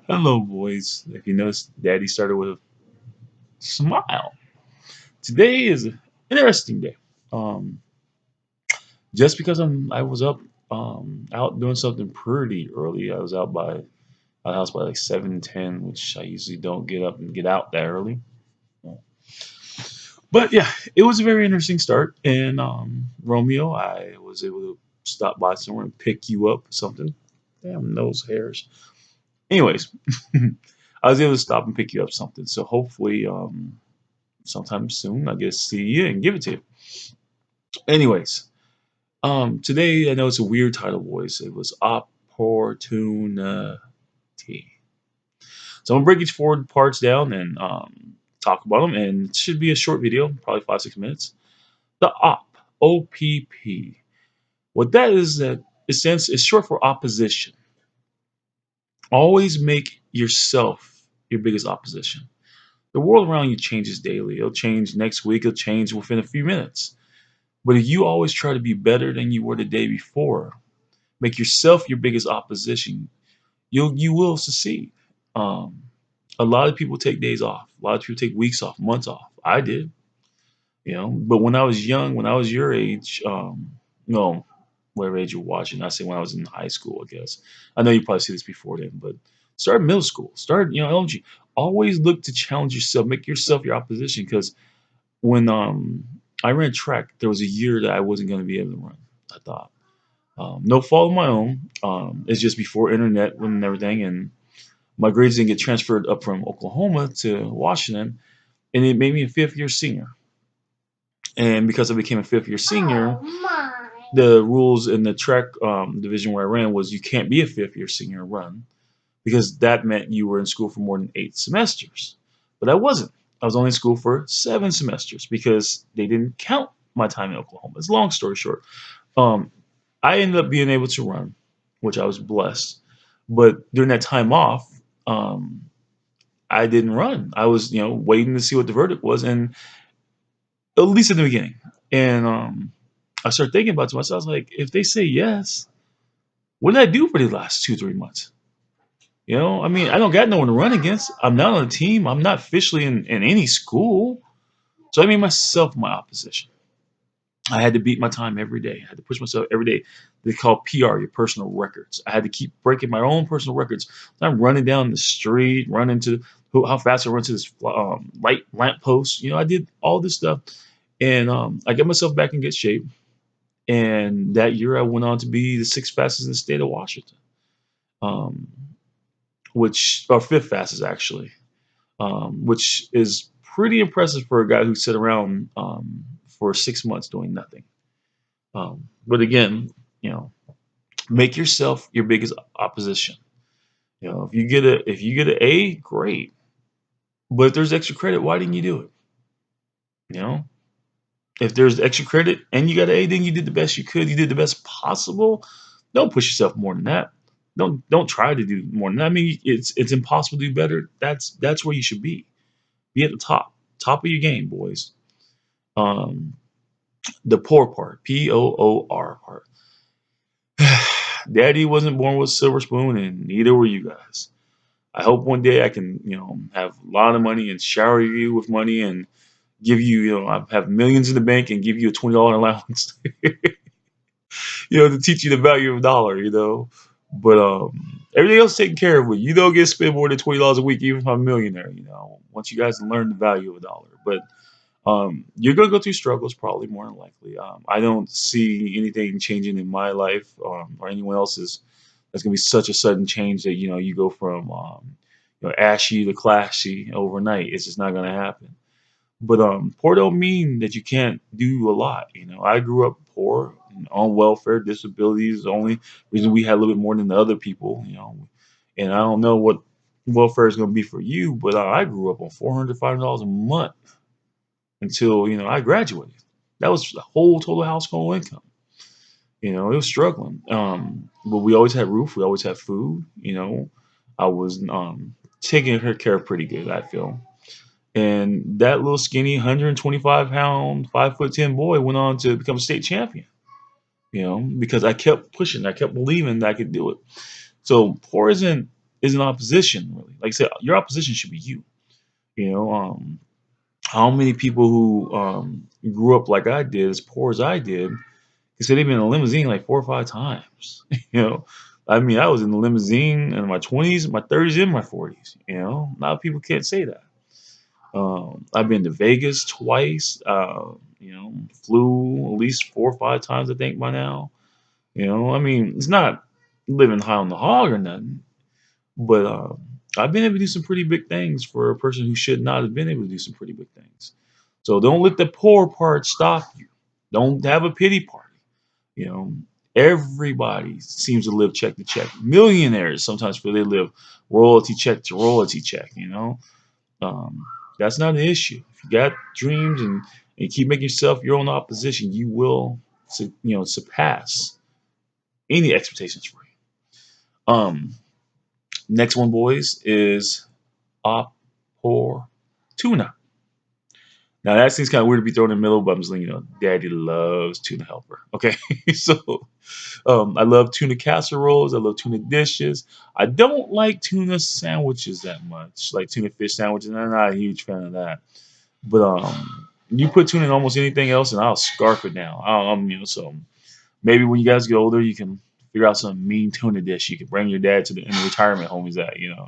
Hello, boys. If you notice, Daddy started with a smile. Today is an interesting day. Um, just because I was up out doing something pretty early. I was out by my house by like 7:10, which I usually don't get up and get out that early. But yeah, it was a very interesting start. And Romeo, I was able to stop by somewhere and pick you up something. Damn nose hairs. Anyways, I was able to stop and pick you up something. So hopefully, sometime soon. I guess see you and give it to you. Anyways, today I know it's a weird title, boys. It was opportunity. So I'm gonna break each four parts down and talk about them, and it should be a short video, probably 5 6 minutes. The OPP. What that is that it stands is short for opposition. Always make yourself your biggest opposition. The world around you changes daily. It'll change next week. It'll change within a few minutes. But if you always try to be better than you were the day before, make yourself your biggest opposition, you will succeed. Um, a lot of people take days off. A lot of people take weeks off, months off. I did, But when I was young, when I was your age, no, whatever age you're watching, I say when I was in high school, I guess. I know you probably see this before then, but start middle school, start elementary. Always look to challenge yourself, make yourself your opposition, because when I ran track, there was a year that I wasn't going to be able to run. I thought, no fault of my own. It's just before internet and everything, and my grades didn't get transferred up from Oklahoma to Washington, and it made me a fifth year senior. And because I became a fifth year senior, the rules in the track division where I ran was you can't be a fifth year senior and run because that meant you were in school for more than 8 semesters. But I wasn't. I was only in school for 7 semesters because they didn't count my time in Oklahoma. It's a long story short. Um, I ended up being able to run, which I was blessed. But during that time off, um, I didn't run. I was, waiting to see what the verdict was, and at least in the beginning. And I started thinking about it to myself. I was like, if they say yes, what did I do for the last 2 3 months? I mean, I don't got no one to run against. I'm not on a team. I'm not officially in any school. So I made myself my opposition. I had to beat my time every day. I had to push myself every day. They call PR your personal records. I had to keep breaking my own personal records. I'm running down the street, running to how fast I run to this light lamp post. I did all this stuff, and I got myself back in good shape. And that year, I went on to be the sixth fastest in the state of Washington, um, which or fifth fastest actually, which is pretty impressive for a guy who sat around for 6 months doing nothing. But again, you know, make yourself your biggest opposition. If you get an A, great. But if there's extra credit, why didn't you do it? You know, if there's extra credit and you got an A, then you did the best you could. You did the best possible. Don't push yourself more than that. Don't try to do more than that. I mean, it's impossible to do better. That's where you should be. Be at the top of your game, boys. Um, the poor part, POOR part. Daddy wasn't born with a silver spoon, and neither were you guys. I hope one day I can, have a lot of money and shower you with money and give you, I have millions in the bank and give you a $20 allowance, to teach you the value of a dollar. But everything else taken care of. But you don't get to spend more than $20 a week, even if I'm a millionaire. Once you guys learn the value of a dollar. But you're gonna go through struggles, probably more than likely. I don't see anything changing in my life or anyone else's. That's gonna be such a sudden change that you go from ashy to classy overnight. It's just not gonna happen. But poor don't mean that you can't do a lot. I grew up poor on welfare, disabilities. The only reason we had a little bit more than the other people. And I don't know what welfare is gonna be for you, but I grew up on $405 a month until I graduated. That was the whole total household income. It was struggling. But we always had roof. We always had food. I was taking her care of pretty good. I feel. And that little skinny 125 pound, 5'10" boy went on to become a state champion. Because I kept pushing. I kept believing that I could do it. So poor isn't is an opposition really. Like I said, your opposition should be you. You know, how many people who grew up like I did, as poor as I did, they said they've been in a limousine like 4 or 5 times. You know, I mean, I was in the limousine in my 20s, my 30s, and my 40s. You know, a lot of people can't say that. I've been to Vegas twice. You know, flew at least 4 or 5 times, I think, by now. You know, I mean, it's not living high on the hog or nothing, but I've been able to do some pretty big things for a person who should not have been able to do some pretty big things. So don't let the poor part stop you. Don't have a pity party. You know, everybody seems to live check to check. Millionaires sometimes feel they live royalty check to royalty check. You know, um, that's not an issue. If you got dreams and keep making yourself your own opposition, you will, surpass any expectations for you. Next one, boys, is or tuna. Now that seems kind of weird to be thrown in the middle, but I'm just letting you know, Daddy loves tuna helper. Okay, so I love tuna casseroles. I love tuna dishes. I don't like tuna sandwiches that much, like tuna fish sandwiches. I'm not a huge fan of that. But you put tuna in almost anything else, and I'll scarf it down. So maybe when you guys get older, you can figure out some mean tuna dish. You can bring your dad to the in the retirement home he's at. You know,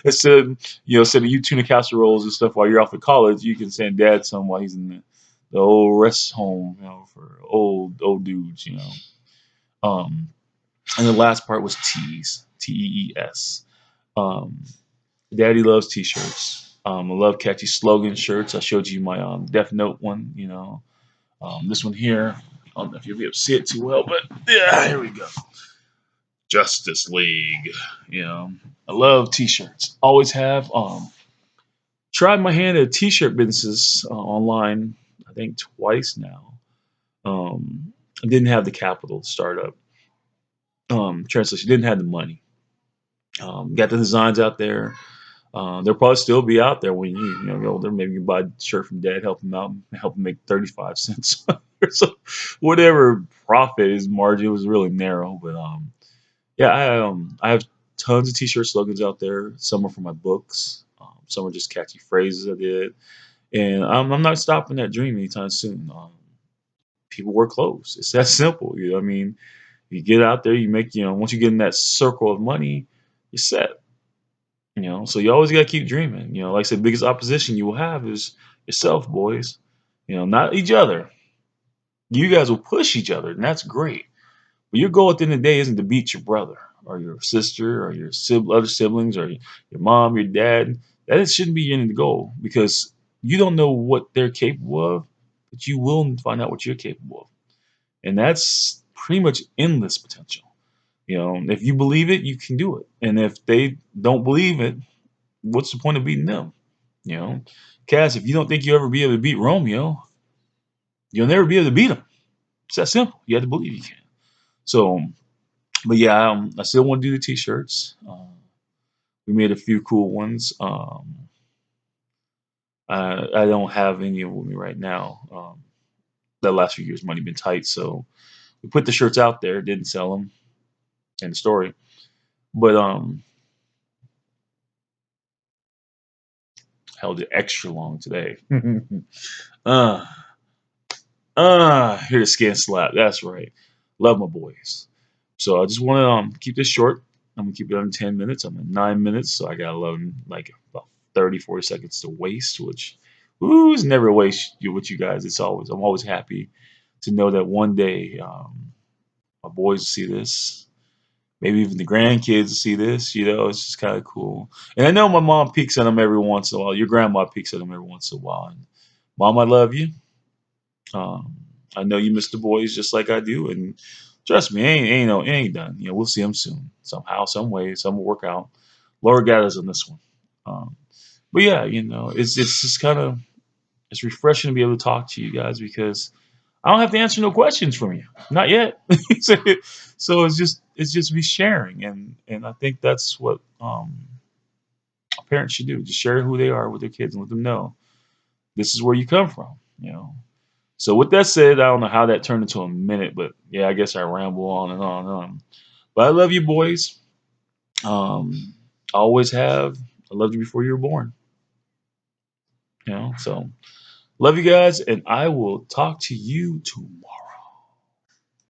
instead of you tuna casseroles and stuff while you're off at college, you can send dad some while he's in the old rest home, for old dudes. Um, and the last part was tees, Tees. Um, Daddy loves t-shirts. I love catchy slogan shirts. I showed you my Death Note one. This one here. I don't know if you'll be able to see it too well, but yeah, here we go. Justice League. You know, I love t-shirts. Always have. Tried my hand at t-shirt businesses online. I think twice now. I didn't have the capital to start up. Translation didn't have the money. Got the designs out there. They'll probably still be out there when get older. Maybe you can buy a shirt from dad, help him out, help him make 35 cents. So whatever profit his margin was really narrow. But yeah, I have tons of t-shirt slogans out there. Some are for my books. Some are just catchy phrases I did, and I'm not stopping that dream anytime soon. People wear clothes. It's that simple. You know what I mean? You get out there, you make, once you get in that circle of money, you're set. So you always gotta keep dreaming. Like I said, biggest opposition you will have is yourself, boys. Not each other. You guys will push each other, and that's great. But your goal at the end of the day isn't to beat your brother or your sister or your other siblings or your mom, your dad. That shouldn't be your end goal because you don't know what they're capable of, but you will find out what you're capable of, and that's pretty much endless potential. If you believe it, you can do it, and if they don't believe it, what's the point of beating them? You know, Cass, if you don't think you'll ever be able to beat Romeo, you'll never be able to beat him. It's that simple. You have to believe you can. So, but yeah, I still want to do the t-shirts. We made a few cool ones. I don't have any of them with me right now. The last few years, money been tight, so we put the shirts out there, didn't sell them, end of story. But held it extra long today. uh, Here to skin slap. That's right. Love my boys. So I just want to keep this short. I'm gonna keep it under 10 minutes. I'm at 9 minutes, so I got 11, like about 30, 40 seconds to waste, which is never a waste with you guys. I'm always happy to know that one day my boys will see this. Maybe even the grandkids will see this. It's just kind of cool. And I know my mom peeks at them every once in a while. Your grandma peeks at them every once in a while. And Mom, I love you. Um, I know you miss the boys just like I do, and trust me, it ain't done. We'll see them soon, somehow, some way, some will work out. Lord got us on this one. Um, but yeah, it's just kind of it's refreshing to be able to talk to you guys because I don't have to answer no questions from you, not yet. so, so it's just me sharing, and I think that's what parents should do: just share who they are with their kids and let them know this is where you come from. So with that said, I don't know how that turned into a minute, but yeah, I guess I ramble on and on and on. But I love you boys. Um, always have. I loved you before you were born. So love you guys, and I will talk to you tomorrow.